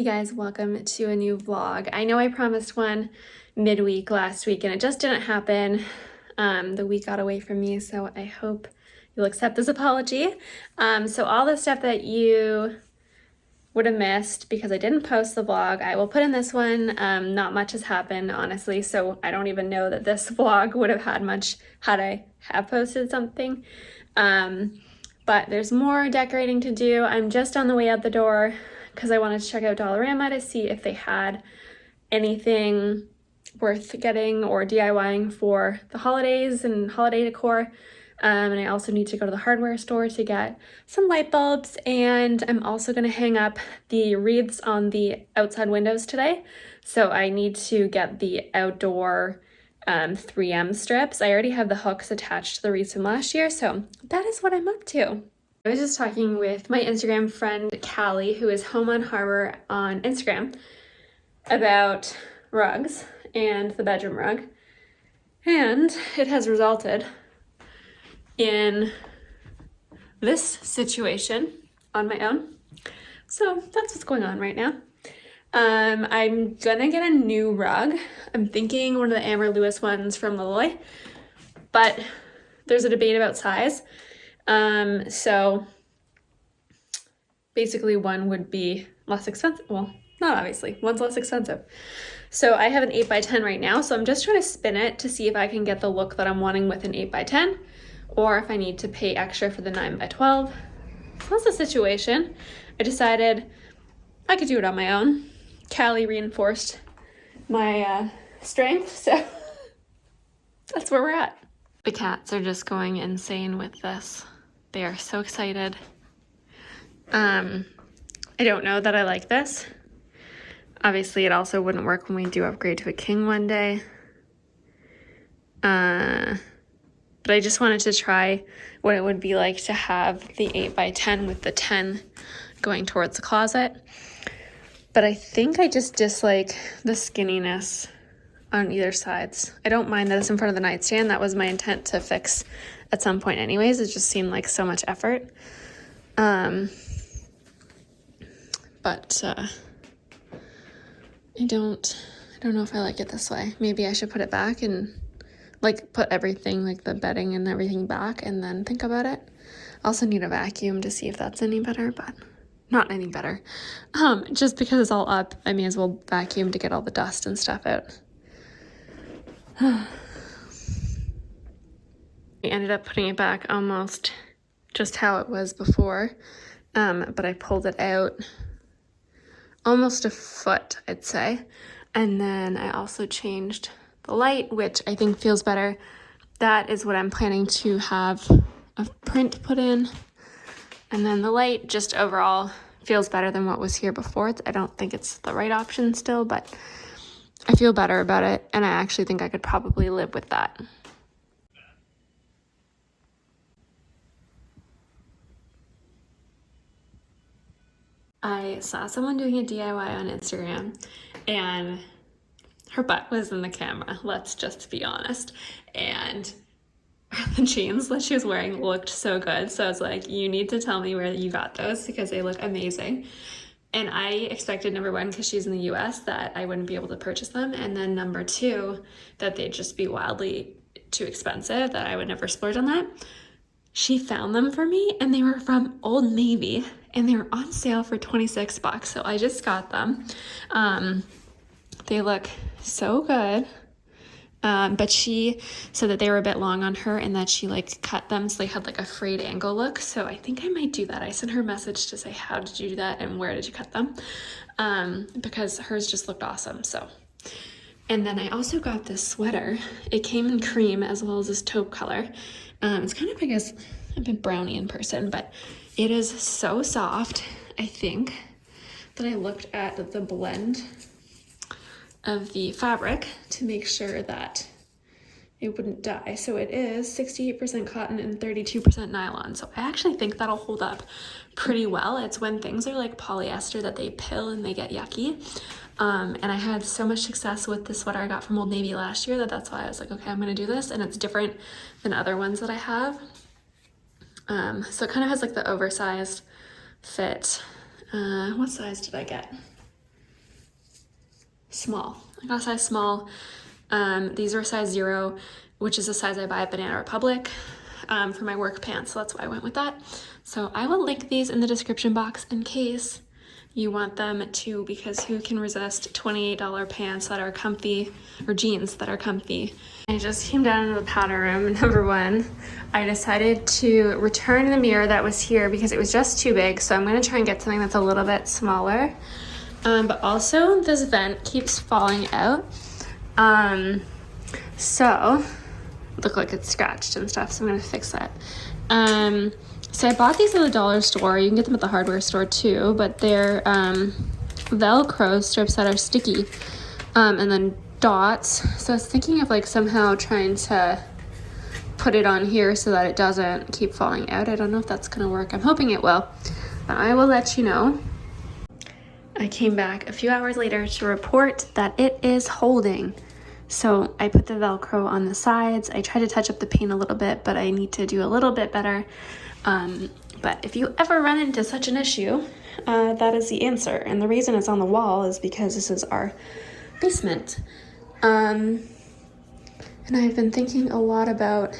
Hey guys, welcome to a new vlog. I know I promised one midweek last week and it just didn't happen. The week got away from me, so I hope you'll accept this apology. So all the stuff that you would have missed because I didn't post the vlog, I will put in this one. Not much has happened, honestly, so I don't even know that this vlog would have had much had I have posted something. But there's more decorating to do. I'm just on the way out the door because I wanted to check out Dollarama to see if they had anything worth getting or DIYing for the holidays and holiday decor. And I also need to go to the hardware store to get some light bulbs, and I'm also going to hang up the wreaths on the outside windows today. So I need to get the outdoor 3M strips. I already have the hooks attached to the wreaths from last year, so that is what I'm up to. I was just talking with my Instagram friend Callie, who is Home on Harbor on Instagram, about rugs and the bedroom rug, and it has resulted in this situation on my own. So that's what's going on right now. I'm gonna get a new rug. I'm thinking one of the Amber Lewis ones from Lilloy, but there's a debate about size. So basically one would be less expensive. Well, not obviously, one's less expensive. So I have an 8x10 right now, so I'm just trying to spin it to see if I can get the look that I'm wanting with an 8x10, or if I need to pay extra for the 9x12. So that's the situation. I decided I could do it on my own. Callie reinforced my strength, so that's where we're at. The cats are just going insane with this. They are so excited. I don't know that I like this. Obviously, it also wouldn't work when we do upgrade to a king one day. But I just wanted to try what it would be like to have the 8x10 with the 10 going towards the closet. But I think I just dislike the skinniness on either sides. I don't mind that it's in front of the nightstand. That was my intent to fix at some point anyways. It just seemed like so much effort. But I don't know if I like it this way. Maybe I should put it back and like put everything, like the bedding and everything back, and then think about it. I also need a vacuum to see if that's any better, but not any better. Just because it's all up, I may as well vacuum to get all the dust and stuff out. I ended up putting it back almost just how it was before, but I pulled it out almost a foot, I'd say. And then I also changed the light, which I think feels better. That is what I'm planning to have a print put in. And then the light just overall feels better than what was here before. I don't think it's the right option still, but I feel better about it. And I actually think I could probably live with that. I saw someone doing a DIY on Instagram and her butt was in the camera, let's just be honest. And the jeans that she was wearing looked so good. So I was like, you need to tell me where you got those because they look amazing. And I expected, number one, because she's in the US, that I wouldn't be able to purchase them. And then number two, that they'd just be wildly too expensive, that I would never splurge on that. She found them for me and they were from Old Navy and they were on sale for $26. So I just got them. They look so good. But she said that they were a bit long on her and that she like cut them so they had like a frayed angle look. So I think I might do that. I sent her a message to say, how did you do that and where did you cut them? Because hers just looked awesome. So, and then I also got this sweater. It came in cream as well as this taupe color. It's kind of, I guess, a bit brownie in person, but it is so soft, I think, that I looked at the blend of the fabric to make sure that it wouldn't dye. So it is 68% cotton and 32% nylon. So I actually think that'll hold up pretty well. It's when things are like polyester that they pill and they get yucky. And I had so much success with the sweater I got from Old Navy last year that's why I was like, okay, I'm gonna do this. And it's different than other ones that I have. So it kind of has like the oversized fit. What size did I get? small. I got a size small. These are a size 0, which is a size I buy at Banana Republic for my work pants, so that's why I went with that. So I will link these in the description box in case you want them too, because who can resist $28 pants that are comfy, or jeans that are comfy. I just came down into the powder room. Number one, I decided to return the mirror that was here because it was just too big, so I'm gonna try and get something that's a little bit smaller. But also this vent keeps falling out. So look like it's scratched and stuff, so I'm gonna fix that. So I bought these at the dollar store. You can get them at the hardware store too, but they're Velcro strips that are sticky, and then dots. So I was thinking of like somehow trying to put it on here so that it doesn't keep falling out. I don't know if that's gonna work. I'm hoping it will, but I will let you know. I came back a few hours later to report that it is holding. So I put the Velcro on the sides. I tried to touch up the paint a little bit, but I need to do a little bit better. But if you ever run into such an issue, that is the answer. And the reason it's on the wall is because this is our basement. And I've been thinking a lot about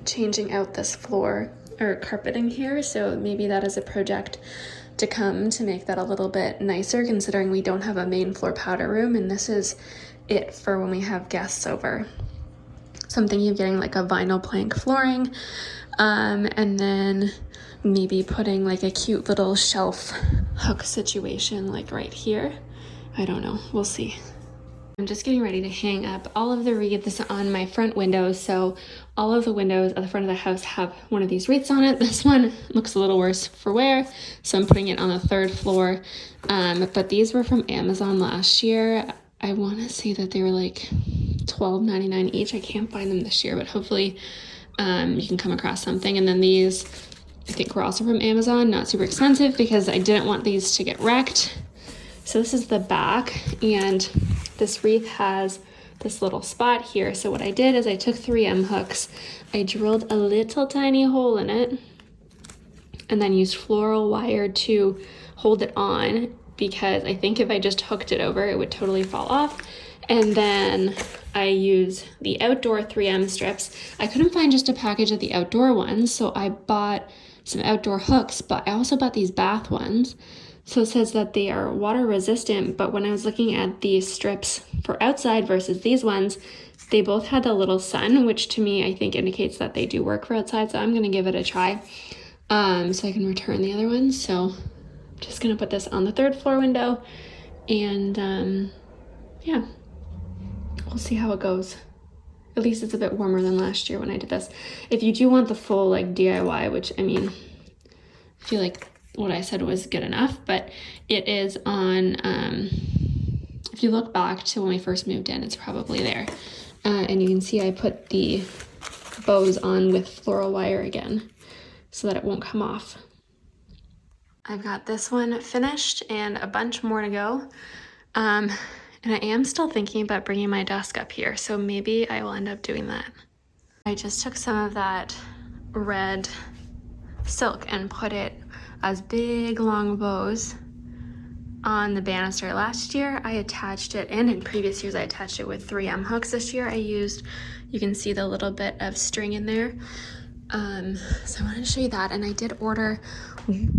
changing out this floor or carpeting here. So maybe that is a project to come to make that a little bit nicer, considering we don't have a main floor powder room, and this is it for when we have guests over. So I'm thinking of getting like a vinyl plank flooring, and then maybe putting like a cute little shelf hook situation like right here. I don't know, we'll see. I'm just getting ready to hang up all of the wreaths on my front windows. So all of the windows at the front of the house have one of these wreaths on it. This one looks a little worse for wear, so I'm putting it on the 3rd floor. But these were from Amazon last year. I want to say that they were like $12.99 each. I can't find them this year, but hopefully you can come across something. And then these, I think, were also from Amazon, not super expensive because I didn't want these to get wrecked. So this is the back, and this wreath has this little spot here. So what I did is I took 3M hooks, I drilled a little tiny hole in it, and then used floral wire to hold it on, because I think if I just hooked it over, it would totally fall off. And then I use the outdoor 3M strips. I couldn't find just a package of the outdoor ones, so I bought some outdoor hooks, but I also bought these bath ones. So it says that they are water resistant, but when I was looking at these strips for outside versus these ones, they both had the little sun, which to me I think indicates that they do work for outside, so I'm gonna give it a try, so I can return the other ones. So I'm just gonna put this on the 3rd floor window, and yeah, we'll see how it goes. At least it's a bit warmer than last year when I did this. If you do want the full like DIY, which I mean, I feel like what I said was good enough, but it is on, if you look back to when we first moved in, it's probably there. And you can see I put the bows on with floral wire again so that it won't come off. I've got this one finished and a bunch more to go. And I am still thinking about bringing my desk up here, so maybe I will end up doing that. I just took some of that red silk and put it as big long bows on the banister. Last year I attached it, and in previous years I attached it with 3M hooks. This year I used, you can see the little bit of string in there. So I wanted to show you that, and I did order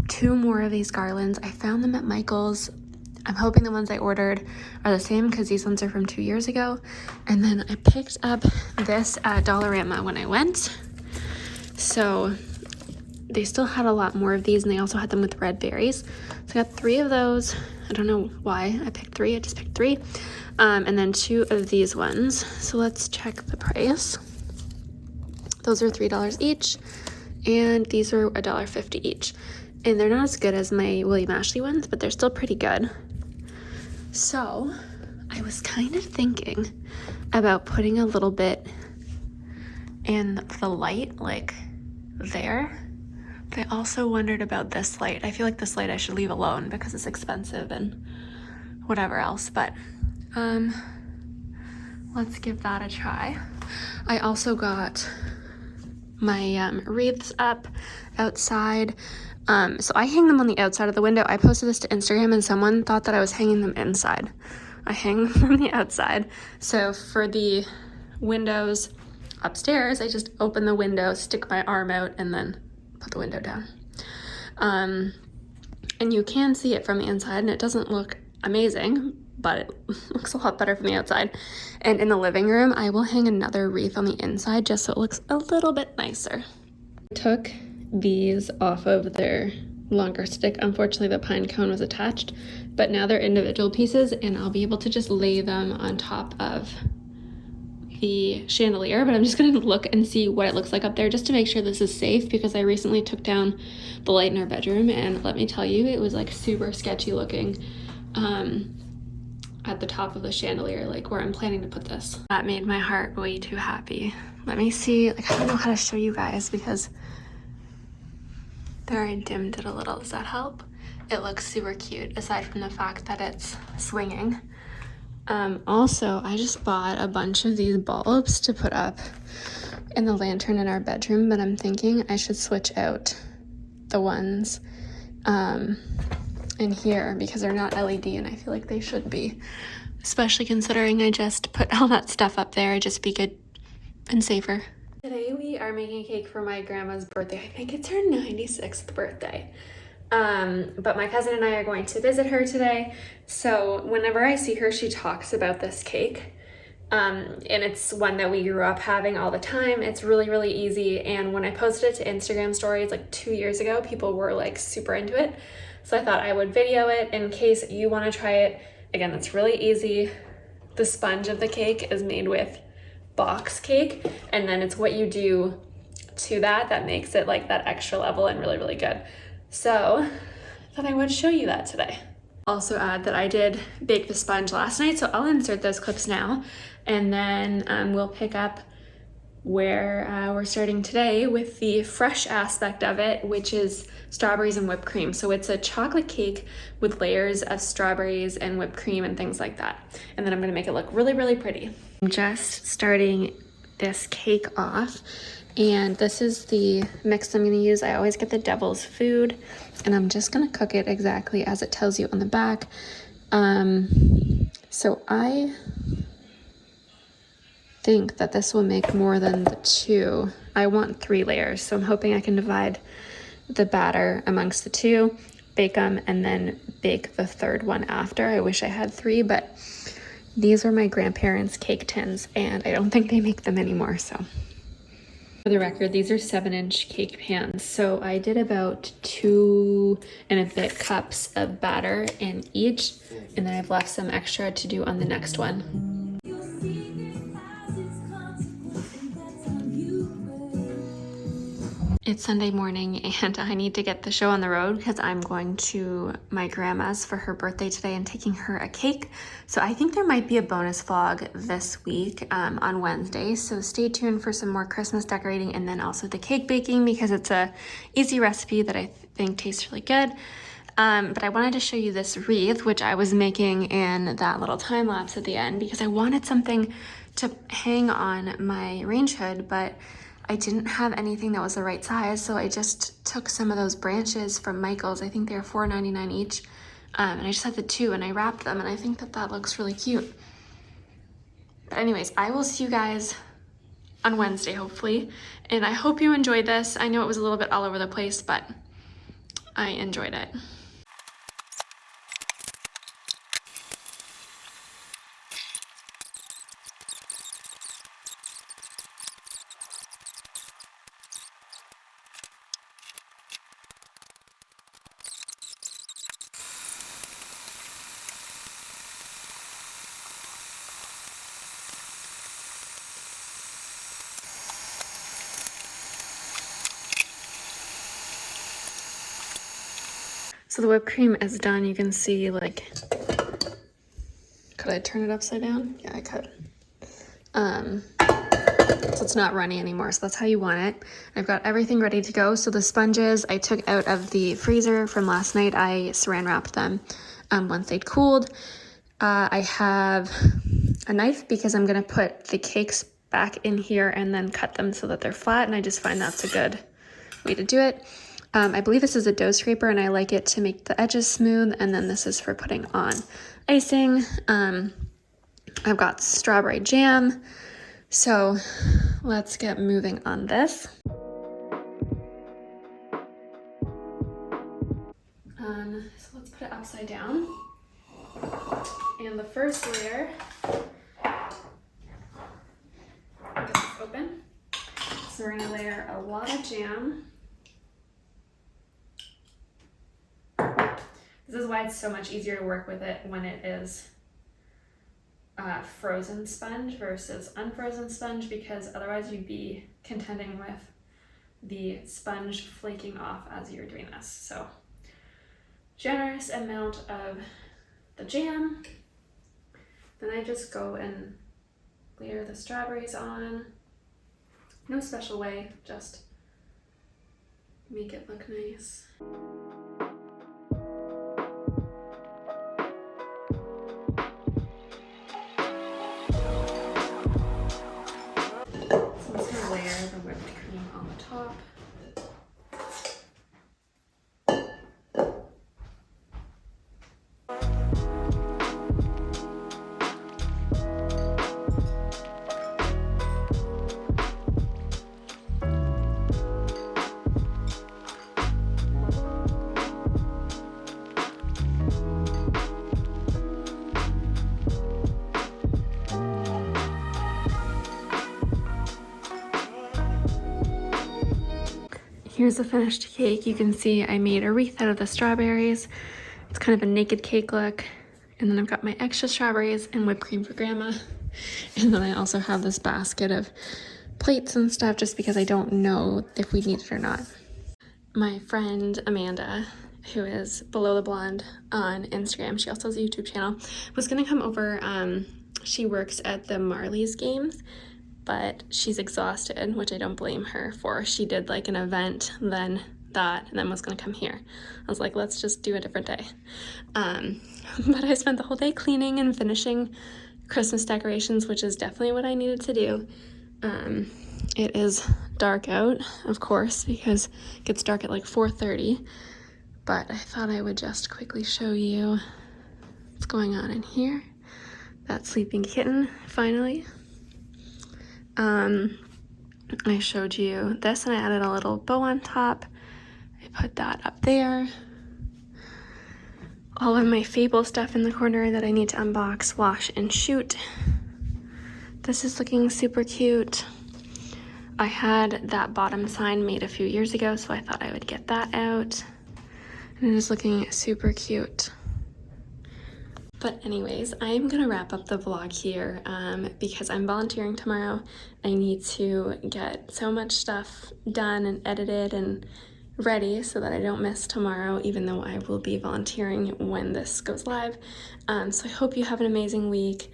2 more of these garlands. I found them at Michael's. I'm hoping the ones I ordered are the same because these ones are from 2 years ago. And then I picked up this at Dollarama when I went. So they still had a lot more of these, and they also had them with red berries. So I got 3 of those. I don't know why I picked 3. I just picked 3. And then 2 of these ones. So let's check the price. Those are $3 each, and these are $1.50 each. And they're not as good as my William Ashley ones, but they're still pretty good. So I was kind of thinking about putting a little bit in the light, like there. But I also wondered about this light. I feel like this light I should leave alone because it's expensive and whatever else, but let's give that a try. I also got my wreaths up outside. So I hang them on the outside of the window. I posted this to Instagram and someone thought that I was hanging them inside, I hang from the outside. So for the windows upstairs, I just open the window, stick my arm out, and then put the window down. And you can see it from the inside, and it doesn't look amazing, but it looks a lot better from the outside. And in the living room, I will hang another wreath on the inside just so it looks a little bit nicer. I took these off of their longer stick. Unfortunately, the pine cone was attached, but now they're individual pieces, and I'll be able to just lay them on top of the chandelier. But I'm just gonna look and see what it looks like up there just to make sure this is safe, because I recently took down the light in our bedroom, and let me tell you, it was like super sketchy looking at the top of the chandelier, like where I'm planning to put this. That made my heart way too happy. Let me see, like I don't know how to show you guys because there I dimmed it a little. Does that help? It looks super cute aside from the fact that it's swinging. Also, I just bought a bunch of these bulbs to put up in the lantern in our bedroom, but I'm thinking I should switch out the ones in here because they're not LED, and I feel like they should be, especially considering I just put all that stuff up there. It'd just be good and safer. Today we are making a cake for my grandma's birthday. I think it's her 96th birthday. But my cousin and I are going to visit her today. So whenever I see her, she talks about this cake. And it's one that we grew up having all the time. It's really, really easy. And when I posted it to Instagram stories like 2 years ago, people were like super into it. So I thought I would video it in case you want to try it. Again, it's really easy. The sponge of the cake is made with box cake, and then it's what you do to that makes it like that extra level and really, really good. So I thought I would show you that today. Also add that I did bake the sponge last night, so I'll insert those clips now, and then we'll pick up where we're starting today with the fresh aspect of it, which is strawberries and whipped cream. So it's a chocolate cake with layers of strawberries and whipped cream and things like that. And then I'm gonna make it look really, really pretty. I'm just starting this cake off, and this is the mix I'm gonna use. I always get the devil's food, and I'm just gonna cook it exactly as it tells you on the back. So I think that this will make more than the 2. I want 3 layers, so I'm hoping I can divide the batter amongst the 2, bake them, and then bake the 3rd one after. I wish I had 3, but these were my grandparents' cake tins, and I don't think they make them anymore, so. For the record, these are 7-inch cake pans, so I did about 2 and a bit cups of batter in each, and then I've left some extra to do on the next one. It's Sunday morning, and I need to get the show on the road because I'm going to my grandma's for her birthday today and taking her a cake. So I think there might be a bonus vlog this week on Wednesday. So stay tuned for some more Christmas decorating and then also the cake baking because it's a easy recipe that I think tastes really good. But I wanted to show you this wreath, which I was making in that little time lapse at the end because I wanted something to hang on my range hood, but I didn't have anything that was the right size, so I just took some of those branches from Michael's. I think they're $4.99 each, and I just had the 2, and I wrapped them, and I think that that looks really cute. But anyways, I will see you guys on Wednesday, hopefully, and I hope you enjoyed this. I know it was a little bit all over the place, but I enjoyed it. So the whipped cream is done. You can see, like, could I turn it upside down? Yeah, I could. So it's not runny anymore. So that's how you want it. I've got everything ready to go. So the sponges I took out of the freezer from last night. I saran wrapped them once they'd cooled. I have a knife because I'm gonna put the cakes back in here and then cut them so that they're flat. And I just find that's a good way to do it. I believe this is a dough scraper, and I like it to make the edges smooth, and then this is for putting on icing. I've got strawberry jam, so let's get moving on this. So let's put it upside down. And the first layer, get this open. So we're gonna layer a lot of jam. This is why it's so much easier to work with it when it is frozen sponge versus unfrozen sponge, because otherwise you'd be contending with the sponge flaking off as you're doing this. So generous amount of the jam. Then I just go and layer the strawberries on. No special way, just make it look nice. So I'm just gonna layer the whipped cream on the top. Here's the finished cake. You can see I made a wreath out of the strawberries. It's kind of a naked cake look. And then I've got my extra strawberries and whipped cream for grandma. And then I also have this basket of plates and stuff just because I don't know if we need it or not. My friend Amanda, who is Below the Blonde on Instagram, she also has a YouTube channel, was gonna come over. She works at the Marley's games, but she's exhausted, which I don't blame her for. She did like an event, then that, and then was gonna come here. I was like, let's just do a different day. But I spent the whole day cleaning and finishing Christmas decorations, which is definitely what I needed to do. It is dark out, of course, because it gets dark at like 4:30, but I thought I would just quickly show you what's going on in here. That sleeping kitten, finally. I showed you this and I added a little bow on top. I put that up there. All of my Fable stuff in the corner that I need to unbox, wash, and shoot. This is looking super cute. I had that bottom sign made a few years ago, so I thought I would get that out. And it is looking super cute. But anyways, I'm gonna wrap up the vlog here because I'm volunteering tomorrow. I need to get so much stuff done and edited and ready so that I don't miss tomorrow, even though I will be volunteering when this goes live. So I hope you have an amazing week.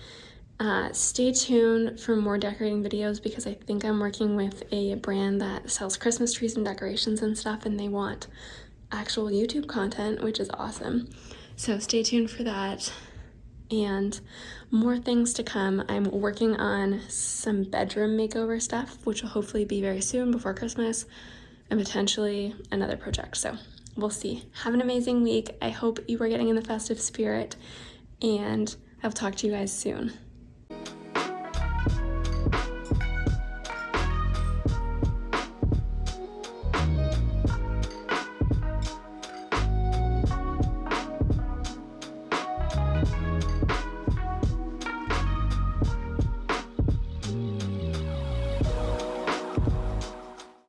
Stay tuned for more decorating videos because I think I'm working with a brand that sells Christmas trees and decorations and stuff, and they want actual YouTube content, which is awesome. So stay tuned for that. And more things to come. I'm working on some bedroom makeover stuff, which will hopefully be very soon before Christmas, and potentially another project. So we'll see. Have an amazing week. I hope you are getting in the festive spirit, and I'll talk to you guys soon.